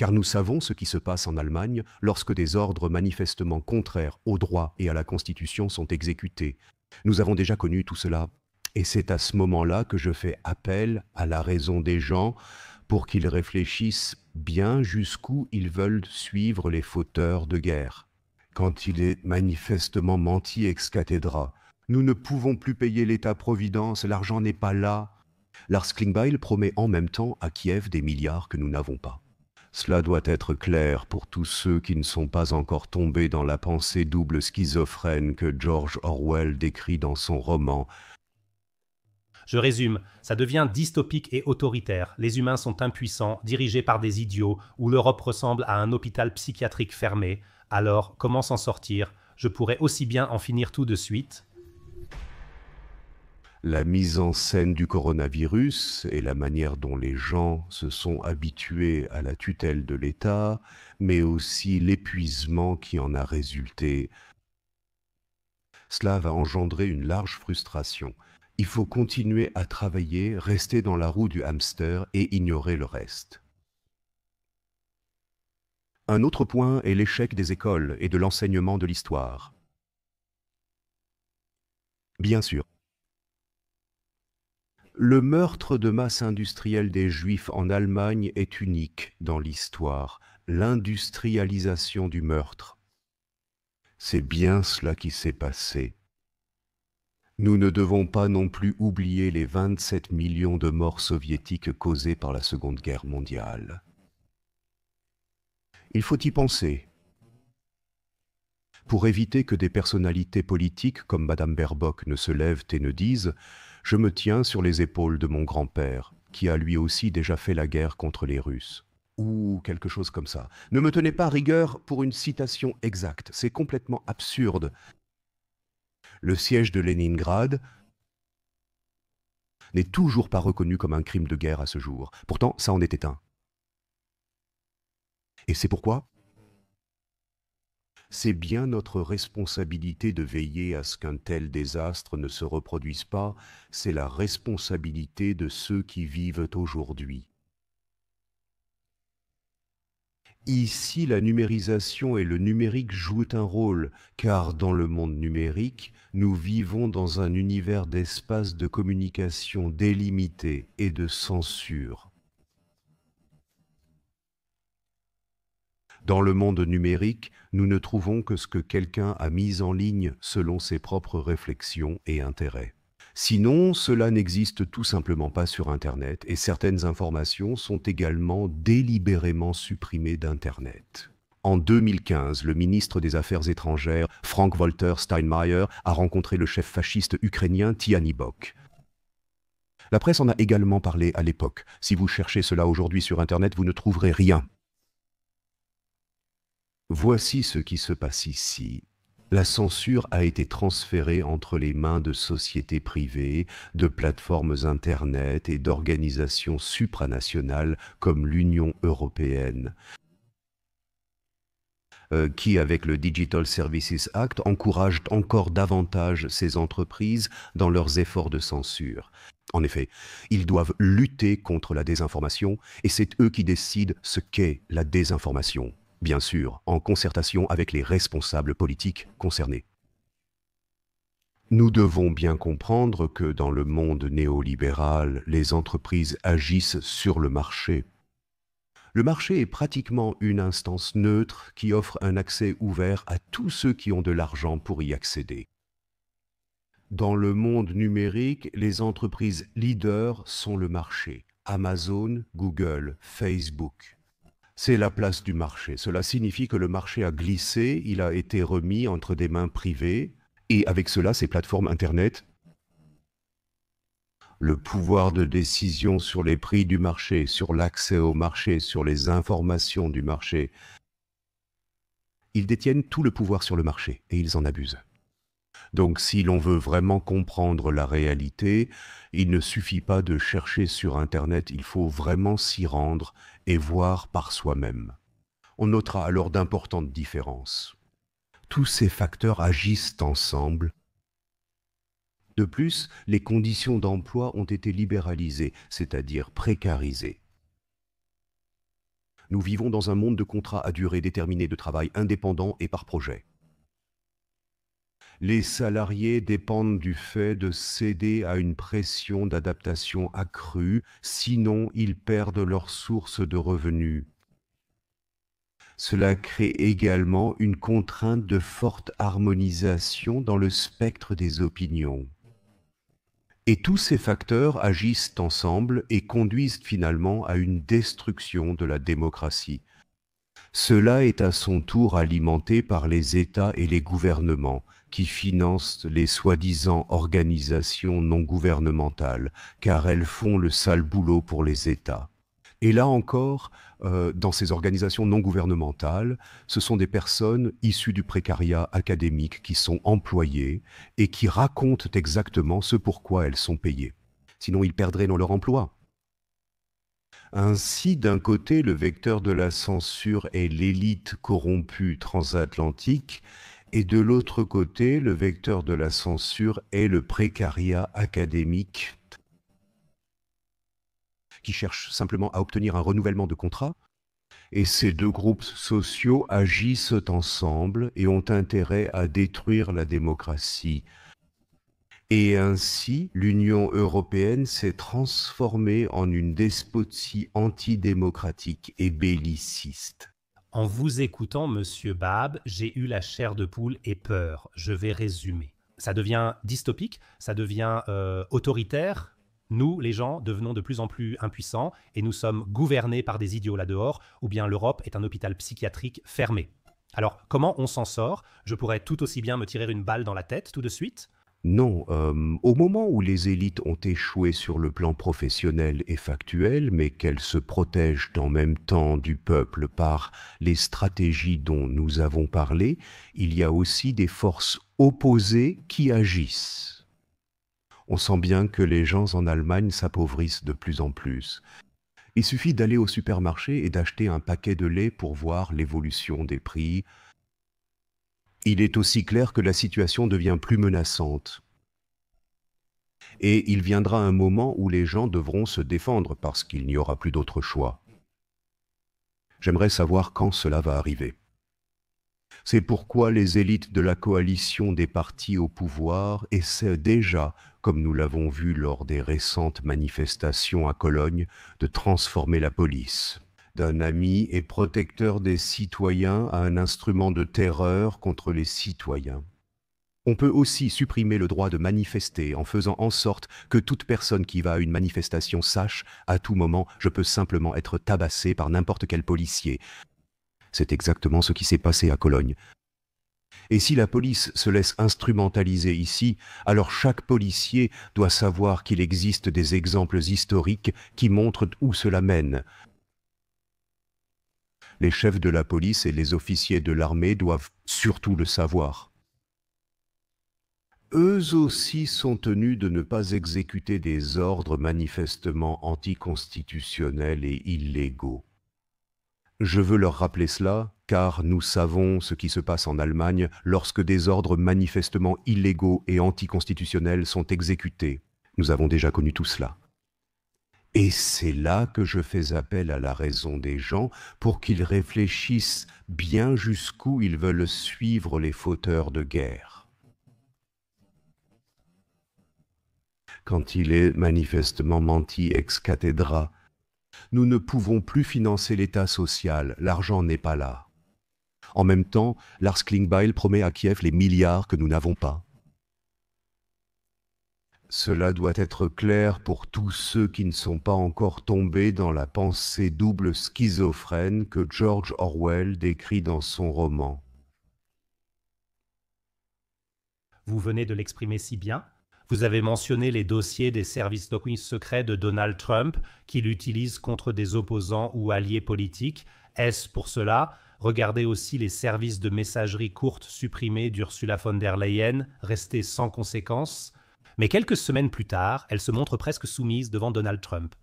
car nous savons ce qui se passe en Allemagne lorsque des ordres manifestement contraires au droit et à la Constitution sont exécutés. Nous avons déjà connu tout cela, et c'est à ce moment-là que je fais appel à la raison des gens pour qu'ils réfléchissent bien jusqu'où ils veulent suivre les fauteurs de guerre. Quand il est manifestement menti ex cathedra, nous ne pouvons plus payer l'État-providence, l'argent n'est pas là. Lars Klingbeil promet en même temps à Kiev des milliards que nous n'avons pas. Cela doit être clair pour tous ceux qui ne sont pas encore tombés dans la pensée double schizophrène que George Orwell décrit dans son roman. Je résume, ça devient dystopique et autoritaire. Les humains sont impuissants, dirigés par des idiots, où l'Europe ressemble à un hôpital psychiatrique fermé. Alors, comment s'en sortir? Je pourrais aussi bien en finir tout de suite. La mise en scène du coronavirus et la manière dont les gens se sont habitués à la tutelle de l'État, mais aussi l'épuisement qui en a résulté, cela va engendrer une large frustration. Il faut continuer à travailler, rester dans la roue du hamster et ignorer le reste. Un autre point est l'échec des écoles et de l'enseignement de l'histoire. Bien sûr, le meurtre de masse industrielle des Juifs en Allemagne est unique dans l'histoire. L'industrialisation du meurtre. C'est bien cela qui s'est passé. Nous ne devons pas non plus oublier les 27 millions de morts soviétiques causées par la Seconde Guerre mondiale. Il faut y penser. Pour éviter que des personnalités politiques comme Madame Baerbock ne se lèvent et ne disent « Je me tiens sur les épaules de mon grand-père, qui a lui aussi déjà fait la guerre contre les Russes » ou quelque chose comme ça. Ne me tenez pas rigueur pour une citation exacte, c'est complètement absurde. Le siège de Leningrad n'est toujours pas reconnu comme un crime de guerre à ce jour. Pourtant, ça en était un. Et c'est pourquoi c'est bien notre responsabilité de veiller à ce qu'un tel désastre ne se reproduise pas. C'est la responsabilité de ceux qui vivent aujourd'hui. Ici, la numérisation et le numérique jouent un rôle, car dans le monde numérique, nous vivons dans un univers d'espace de communication délimité et de censure. Dans le monde numérique, nous ne trouvons que ce que quelqu'un a mis en ligne selon ses propres réflexions et intérêts. Sinon, cela n'existe tout simplement pas sur Internet et certaines informations sont également délibérément supprimées d'Internet. En 2015, le ministre des Affaires étrangères, Frank-Walter Steinmeier, a rencontré le chef fasciste ukrainien Tyanibok. La presse en a également parlé à l'époque. Si vous cherchez cela aujourd'hui sur Internet, vous ne trouverez rien. Voici ce qui se passe ici. La censure a été transférée entre les mains de sociétés privées, de plateformes Internet et d'organisations supranationales comme l'Union européenne, qui, avec le Digital Services Act, encouragent encore davantage ces entreprises dans leurs efforts de censure. En effet, ils doivent lutter contre la désinformation et c'est eux qui décident ce qu'est la désinformation. Bien sûr, en concertation avec les responsables politiques concernés. Nous devons bien comprendre que dans le monde néolibéral, les entreprises agissent sur le marché. Le marché est pratiquement une instance neutre qui offre un accès ouvert à tous ceux qui ont de l'argent pour y accéder. Dans le monde numérique, les entreprises leaders sont le marché. Amazon, Google, Facebook. C'est la place du marché. Cela signifie que le marché a glissé, il a été remis entre des mains privées, et avec cela, ces plateformes Internet, le pouvoir de décision sur les prix du marché, sur l'accès au marché, sur les informations du marché, ils détiennent tout le pouvoir sur le marché, et ils en abusent. Donc si l'on veut vraiment comprendre la réalité, il ne suffit pas de chercher sur Internet, il faut vraiment s'y rendre et voir par soi-même. On notera alors d'importantes différences. Tous ces facteurs agissent ensemble. De plus, les conditions d'emploi ont été libéralisées, c'est-à-dire précarisées. Nous vivons dans un monde de contrats à durée déterminée, de travail indépendant et par projet. Les salariés dépendent du fait de céder à une pression d'adaptation accrue, sinon ils perdent leur source de revenus. Cela crée également une contrainte de forte harmonisation dans le spectre des opinions. Et tous ces facteurs agissent ensemble et conduisent finalement à une destruction de la démocratie. Cela est à son tour alimenté par les États et les gouvernements qui financent les soi-disant organisations non gouvernementales, car elles font le sale boulot pour les États. Et là encore, dans ces organisations non gouvernementales, ce sont des personnes issues du précariat académique qui sont employées et qui racontent exactement ce pourquoi elles sont payées. Sinon, ils perdraient dans leur emploi. Ainsi, d'un côté, le vecteur de la censure est l'élite corrompue transatlantique, et de l'autre côté, le vecteur de la censure est le précariat académique qui cherche simplement à obtenir un renouvellement de contrat. Et ces deux groupes sociaux agissent ensemble et ont intérêt à détruire la démocratie. Et ainsi, l'Union européenne s'est transformée en une despotie antidémocratique et belliciste. En vous écoutant, monsieur Bab, j'ai eu la chair de poule et peur. Je vais résumer. Ça devient dystopique, ça devient autoritaire. Nous, les gens, devenons de plus en plus impuissants et nous sommes gouvernés par des idiots là-dehors, ou bien l'Europe est un hôpital psychiatrique fermé. Alors, comment on s'en sort? Je pourrais tout aussi bien me tirer une balle dans la tête tout de suite. Non, au moment où les élites ont échoué sur le plan professionnel et factuel, mais qu'elles se protègent en même temps du peuple par les stratégies dont nous avons parlé, il y a aussi des forces opposées qui agissent. On sent bien que les gens en Allemagne s'appauvrissent de plus en plus. Il suffit d'aller au supermarché et d'acheter un paquet de lait pour voir l'évolution des prix. Il est aussi clair que la situation devient plus menaçante. Et il viendra un moment où les gens devront se défendre parce qu'il n'y aura plus d'autre choix. J'aimerais savoir quand cela va arriver. C'est pourquoi les élites de la coalition des partis au pouvoir essaient déjà, comme nous l'avons vu lors des récentes manifestations à Cologne, de transformer la police d'un ami et protecteur des citoyens à un instrument de terreur contre les citoyens. On peut aussi supprimer le droit de manifester en faisant en sorte que toute personne qui va à une manifestation sache à tout moment je peux simplement être tabassé par n'importe quel policier. C'est exactement ce qui s'est passé à Cologne. Et si la police se laisse instrumentaliser ici, alors chaque policier doit savoir qu'il existe des exemples historiques qui montrent où cela mène. Les chefs de la police et les officiers de l'armée doivent surtout le savoir. Eux aussi sont tenus de ne pas exécuter des ordres manifestement anticonstitutionnels et illégaux. Je veux leur rappeler cela, car nous savons ce qui se passe en Allemagne lorsque des ordres manifestement illégaux et anticonstitutionnels sont exécutés. Nous avons déjà connu tout cela. Et c'est là que je fais appel à la raison des gens pour qu'ils réfléchissent bien jusqu'où ils veulent suivre les fauteurs de guerre. Quand il est manifestement menti ex cathedra, nous ne pouvons plus financer l'État social, l'argent n'est pas là. En même temps, Lars Klingbeil promet à Kiev les milliards que nous n'avons pas. Cela doit être clair pour tous ceux qui ne sont pas encore tombés dans la pensée double schizophrène que George Orwell décrit dans son roman. Vous venez de l'exprimer si bien. Vous avez mentionné les dossiers des services secrets de Donald Trump qu'il utilise contre des opposants ou alliés politiques. Est-ce pour cela? Regardez aussi les services de messagerie courte supprimés d'Ursula von der Leyen, restés sans conséquence. Mais quelques semaines plus tard, elle se montre presque soumise devant Donald Trump.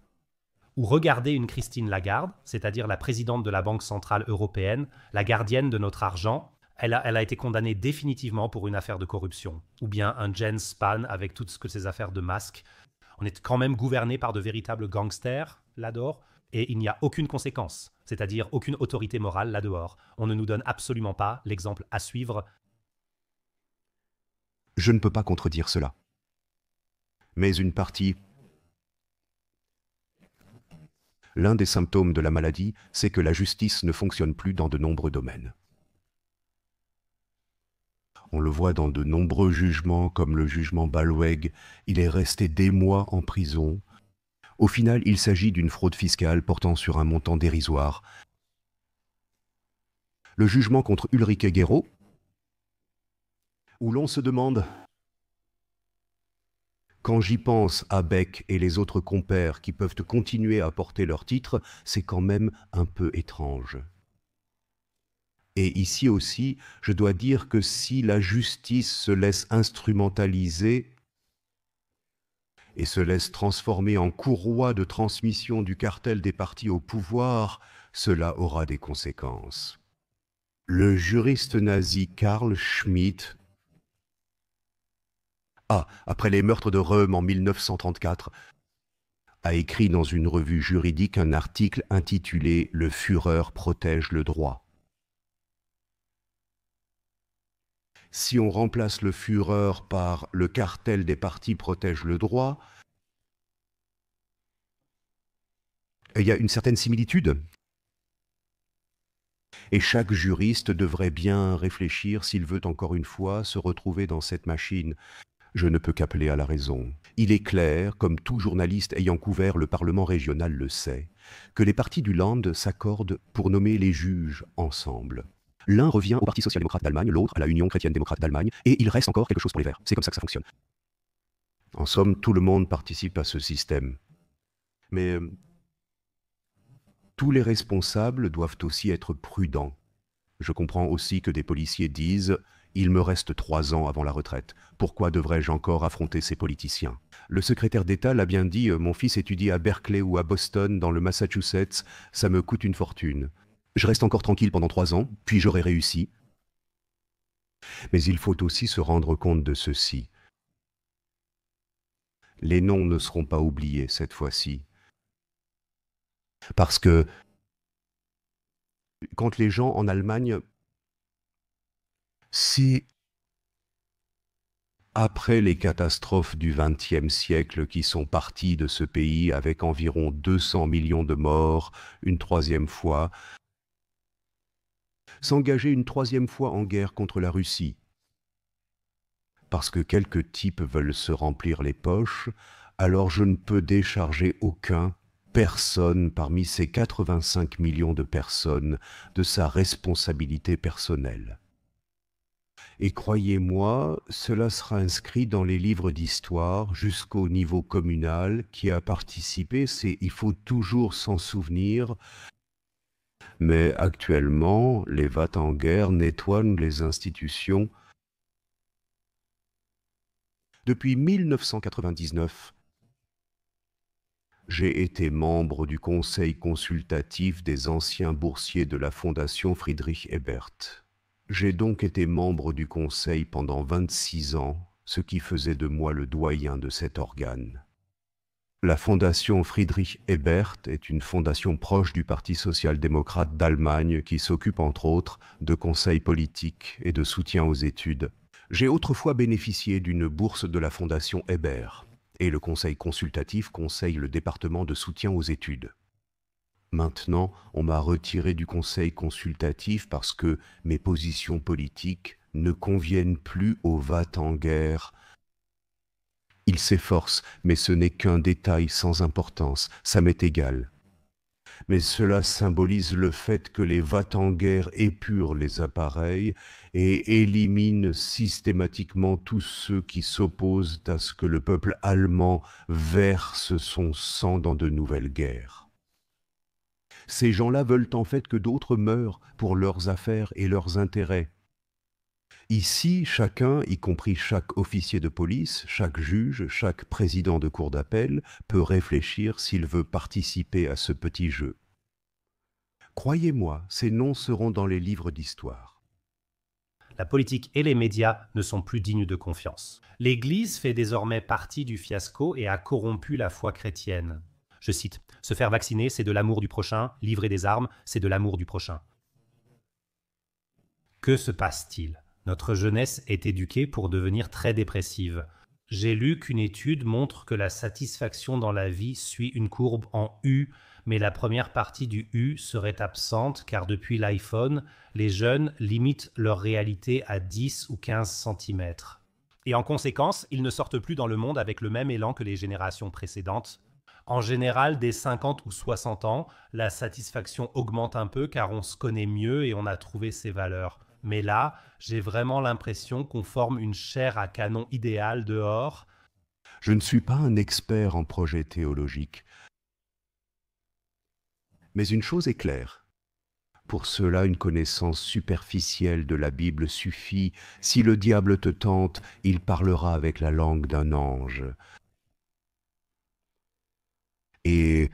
Ou regardez une Christine Lagarde, c'est-à-dire la présidente de la Banque centrale européenne, la gardienne de notre argent. Elle a été condamnée définitivement pour une affaire de corruption. Ou bien un Jens Spahn avec toutes ces affaires de masques. On est quand même gouverné par de véritables gangsters, là-dedans. Et il n'y a aucune conséquence, c'est-à-dire aucune autorité morale là-dehors. On ne nous donne absolument pas l'exemple à suivre. Je ne peux pas contredire cela. Mais une partie... L'un des symptômes de la maladie, c'est que la justice ne fonctionne plus dans de nombreux domaines. On le voit dans de nombreux jugements, comme le jugement Ballweg. Il est resté des mois en prison. Au final, il s'agit d'une fraude fiscale portant sur un montant dérisoire. Le jugement contre Ulrike Guérot, où l'on se demande... Quand j'y pense à Beck et les autres compères qui peuvent continuer à porter leur titre, c'est quand même un peu étrange. Et ici aussi, je dois dire que si la justice se laisse instrumentaliser et se laisse transformer en courroie de transmission du cartel des partis au pouvoir, cela aura des conséquences. Le juriste nazi Carl Schmitt, après les meurtres de Röhm en 1934, a écrit dans une revue juridique un article intitulé « Le Führer protège le droit ». Si on remplace le Führer par « le cartel des partis protège le droit », il y a une certaine similitude. Et chaque juriste devrait bien réfléchir s'il veut encore une fois se retrouver dans cette machine. Je ne peux qu'appeler à la raison. Il est clair, comme tout journaliste ayant couvert le Parlement régional le sait, que les partis du Land s'accordent pour nommer les juges ensemble. L'un revient au Parti social-démocrate d'Allemagne, l'autre à la Union chrétienne-démocrate d'Allemagne, et il reste encore quelque chose pour les Verts. C'est comme ça que ça fonctionne. En somme, tout le monde participe à ce système. Mais tous les responsables doivent aussi être prudents. Je comprends aussi que des policiers disent « Il me reste 3 ans avant la retraite. Pourquoi devrais-je encore affronter ces politiciens ?» Le secrétaire d'État l'a bien dit « Mon fils étudie à Berkeley ou à Boston, dans le Massachusetts. Ça me coûte une fortune. Je reste encore tranquille pendant 3 ans, puis j'aurai réussi. » Mais il faut aussi se rendre compte de ceci. Les noms ne seront pas oubliés cette fois-ci. Parce que quand les gens en Allemagne... Si, après les catastrophes du XXe siècle qui sont parties de ce pays avec environ 200 millions de morts, une troisième fois, s'engager une troisième fois en guerre contre la Russie, parce que quelques types veulent se remplir les poches, alors je ne peux décharger personne parmi ces 85 millions de personnes de sa responsabilité personnelle. Et croyez-moi, cela sera inscrit dans les livres d'histoire jusqu'au niveau communal qui a participé. Il faut toujours s'en souvenir. Mais actuellement, les va-t-en-guerre nettoient les institutions. Depuis 1999, j'ai été membre du conseil consultatif des anciens boursiers de la Fondation Friedrich Ebert. J'ai donc été membre du conseil pendant 26 ans, ce qui faisait de moi le doyen de cet organe. La Fondation Friedrich Ebert est une fondation proche du Parti social-démocrate d'Allemagne qui s'occupe entre autres de conseils politiques et de soutien aux études. J'ai autrefois bénéficié d'une bourse de la Fondation Ebert et le conseil consultatif conseille le département de soutien aux études. Maintenant, on m'a retiré du conseil consultatif parce que mes positions politiques ne conviennent plus au va-t-en-guerre. Il s'efforce, mais ce n'est qu'un détail sans importance, ça m'est égal. Mais cela symbolise le fait que les va-t-en-guerre épurent les appareils et éliminent systématiquement tous ceux qui s'opposent à ce que le peuple allemand verse son sang dans de nouvelles guerres. Ces gens-là veulent en fait que d'autres meurent pour leurs affaires et leurs intérêts. Ici, chacun, y compris chaque officier de police, chaque juge, chaque président de cour d'appel, peut réfléchir s'il veut participer à ce petit jeu. Croyez-moi, ces noms seront dans les livres d'histoire. La politique et les médias ne sont plus dignes de confiance. L'Église fait désormais partie du fiasco et a corrompu la foi chrétienne. Je cite, Se faire vacciner, c'est de l'amour du prochain. Livrer des armes, c'est de l'amour du prochain. Que se passe-t-il? Notre jeunesse est éduquée pour devenir très dépressive. J'ai lu qu'une étude montre que la satisfaction dans la vie suit une courbe en U, mais la première partie du U serait absente car depuis l'iPhone, les jeunes limitent leur réalité à 10 ou 15 centimètres. Et en conséquence, ils ne sortent plus dans le monde avec le même élan que les générations précédentes. En général, dès 50 ou 60 ans, la satisfaction augmente un peu car on se connaît mieux et on a trouvé ses valeurs. Mais là, j'ai vraiment l'impression qu'on forme une chair à canon idéale dehors. Je ne suis pas un expert en projets théologiques. Mais une chose est claire. Pour cela, une connaissance superficielle de la Bible suffit. Si le diable te tente, il parlera avec la langue d'un ange. Et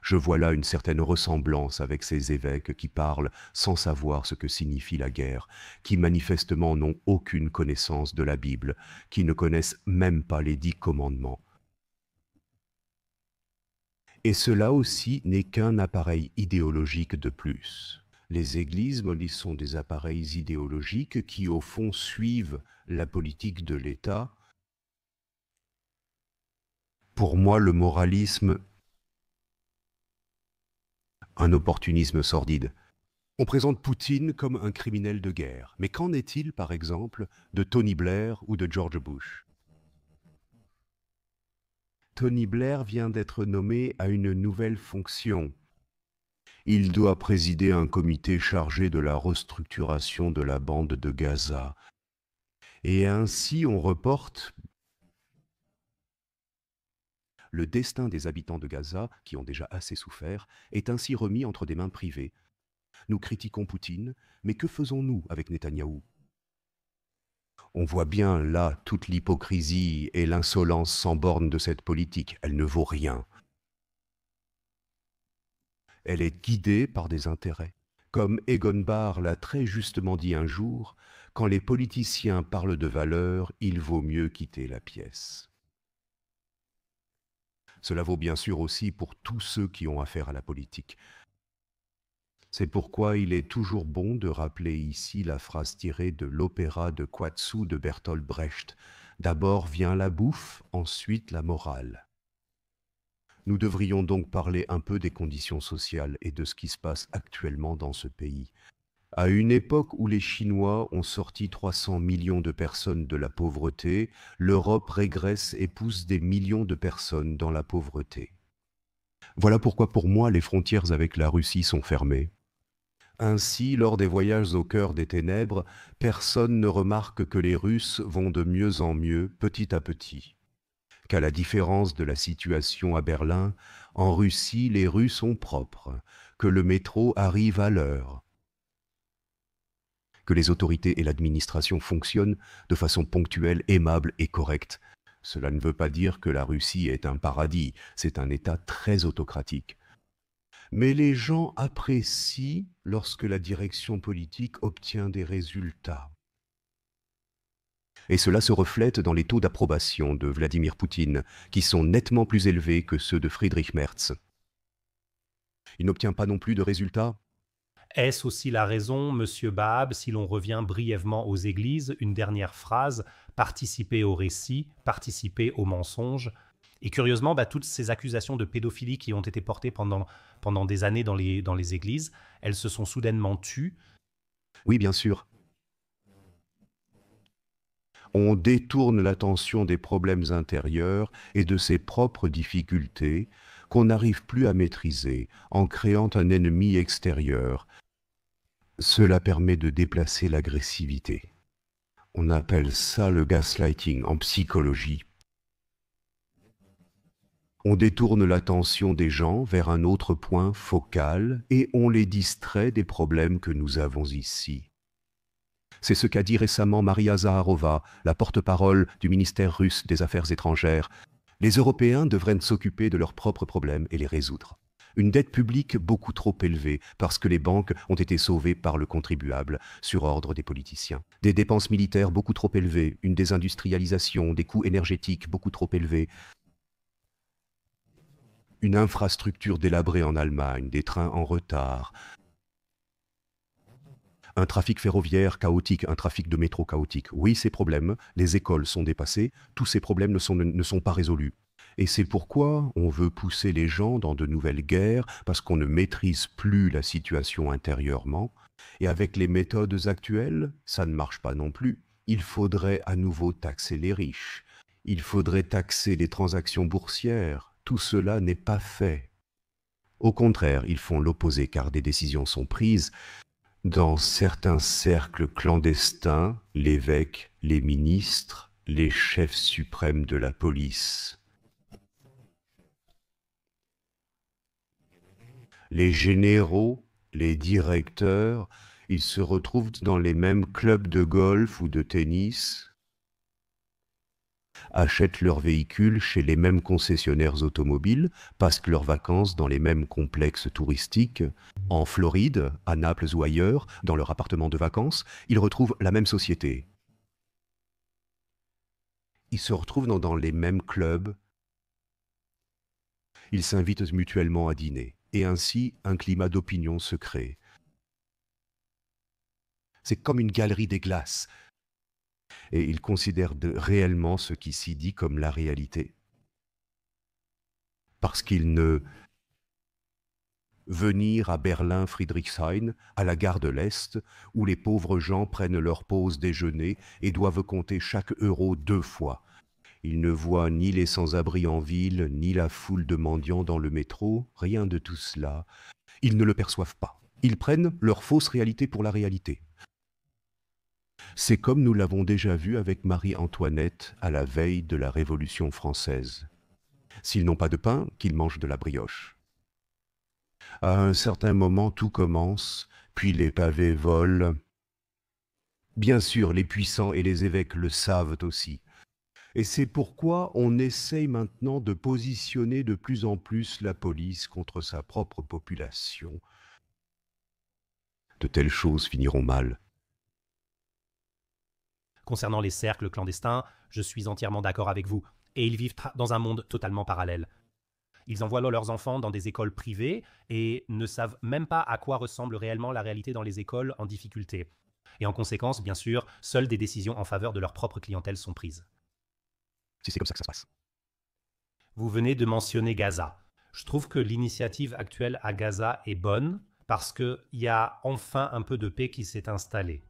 je vois là une certaine ressemblance avec ces évêques qui parlent sans savoir ce que signifie la guerre, qui manifestement n'ont aucune connaissance de la Bible, qui ne connaissent même pas les 10 commandements. Et cela aussi n'est qu'un appareil idéologique de plus. Les églises sont des appareils idéologiques qui, au fond, suivent la politique de l'État. Pour moi, le moralisme, un opportunisme sordide. On présente Poutine comme un criminel de guerre. Mais qu'en est-il, par exemple, de Tony Blair ou de George Bush? Tony Blair vient d'être nommé à une nouvelle fonction. Il doit présider un comité chargé de la restructuration de la bande de Gaza. Et ainsi, on reporte le destin des habitants de Gaza, qui ont déjà assez souffert, est ainsi remis entre des mains privées. Nous critiquons Poutine, mais que faisons-nous avec Netanyahou? On voit bien là toute l'hypocrisie et l'insolence sans borne de cette politique. Elle ne vaut rien. Elle est guidée par des intérêts. Comme Egon Bahr l'a très justement dit un jour, quand les politiciens parlent de valeurs, il vaut mieux quitter la pièce. Cela vaut bien sûr aussi pour tous ceux qui ont affaire à la politique. C'est pourquoi il est toujours bon de rappeler ici la phrase tirée de l'opéra de Quat'Sous de Bertolt Brecht. D'abord vient la bouffe, ensuite la morale. Nous devrions donc parler un peu des conditions sociales et de ce qui se passe actuellement dans ce pays. À une époque où les Chinois ont sorti 300 millions de personnes de la pauvreté, l'Europe régresse et pousse des millions de personnes dans la pauvreté. Voilà pourquoi pour moi les frontières avec la Russie sont fermées. Ainsi, lors des voyages au cœur des ténèbres, personne ne remarque que les Russes vont de mieux en mieux, petit à petit. Qu'à la différence de la situation à Berlin, en Russie, les rues sont propres, que le métro arrive à l'heure, que les autorités et l'administration fonctionnent de façon ponctuelle, aimable et correcte. Cela ne veut pas dire que la Russie est un paradis, c'est un État très autocratique. Mais les gens apprécient lorsque la direction politique obtient des résultats. Et cela se reflète dans les taux d'approbation de Vladimir Poutine, qui sont nettement plus élevés que ceux de Friedrich Merz. Il n'obtient pas non plus de résultats. Est-ce aussi la raison, monsieur Baab, si l'on revient brièvement aux églises, une dernière phrase, participer au récit, participer au mensonge? Et curieusement, toutes ces accusations de pédophilie qui ont été portées pendant des années dans les églises, elles se sont soudainement tues. Oui, bien sûr. On détourne l'attention des problèmes intérieurs et de ses propres difficultés qu'on n'arrive plus à maîtriser en créant un ennemi extérieur. Cela permet de déplacer l'agressivité. On appelle ça le gaslighting en psychologie. On détourne l'attention des gens vers un autre point focal et on les distrait des problèmes que nous avons ici. C'est ce qu'a dit récemment Maria Zaharova, la porte-parole du ministère russe des Affaires étrangères. Les Européens devraient s'occuper de leurs propres problèmes et les résoudre. Une dette publique beaucoup trop élevée parce que les banques ont été sauvées par le contribuable sur ordre des politiciens. Des dépenses militaires beaucoup trop élevées, une désindustrialisation, des coûts énergétiques beaucoup trop élevés. une infrastructure délabrée en Allemagne, des trains en retard, un trafic ferroviaire chaotique, un trafic de métro chaotique. Oui, ces problèmes, les écoles sont dépassées, tous ces problèmes ne sont pas résolus. Et c'est pourquoi on veut pousser les gens dans de nouvelles guerres, parce qu'on ne maîtrise plus la situation intérieurement. Et avec les méthodes actuelles, ça ne marche pas non plus. Il faudrait à nouveau taxer les riches. Il faudrait taxer les transactions boursières. Tout cela n'est pas fait. Au contraire, ils font l'opposé car des décisions sont prises dans certains cercles clandestins, l'évêque, les ministres, les chefs suprêmes de la police. Les généraux, les directeurs, ils se retrouvent dans les mêmes clubs de golf ou de tennis, achètent leurs véhicules chez les mêmes concessionnaires automobiles, passent leurs vacances dans les mêmes complexes touristiques. En Floride, à Naples ou ailleurs, dans leur appartement de vacances, ils retrouvent la même société. Ils se retrouvent dans les mêmes clubs. Ils s'invitent mutuellement à dîner. Et ainsi, un climat d'opinion se crée. C'est comme une galerie des glaces. Et ils considèrent réellement ce qui s'y dit comme la réalité. Parce qu'ils ne... Venir à Berlin-Friedrichshain, à la gare de l'Est, où les pauvres gens prennent leur pause déjeuner et doivent compter chaque euro 2 fois. Ils ne voient ni les sans-abri en ville, ni la foule de mendiants dans le métro, rien de tout cela. Ils ne le perçoivent pas. Ils prennent leur fausse réalité pour la réalité. C'est comme nous l'avons déjà vu avec Marie-Antoinette à la veille de la Révolution française. S'ils n'ont pas de pain, qu'ils mangent de la brioche. À un certain moment, tout commence, puis les pavés volent. Bien sûr, les puissants et les évêques le savent aussi. Et c'est pourquoi on essaye maintenant de positionner de plus en plus la police contre sa propre population. De telles choses finiront mal. Concernant les cercles clandestins, je suis entièrement d'accord avec vous. Et ils vivent dans un monde totalement parallèle. Ils envoient leurs enfants dans des écoles privées et ne savent même pas à quoi ressemble réellement la réalité dans les écoles en difficulté. Et en conséquence, bien sûr, seules des décisions en faveur de leur propre clientèle sont prises. Si c'est comme ça que ça se passe. Vous venez de mentionner Gaza. Je trouve que l'initiative actuelle à Gaza est bonne parce qu'il y a enfin un peu de paix qui s'est installée.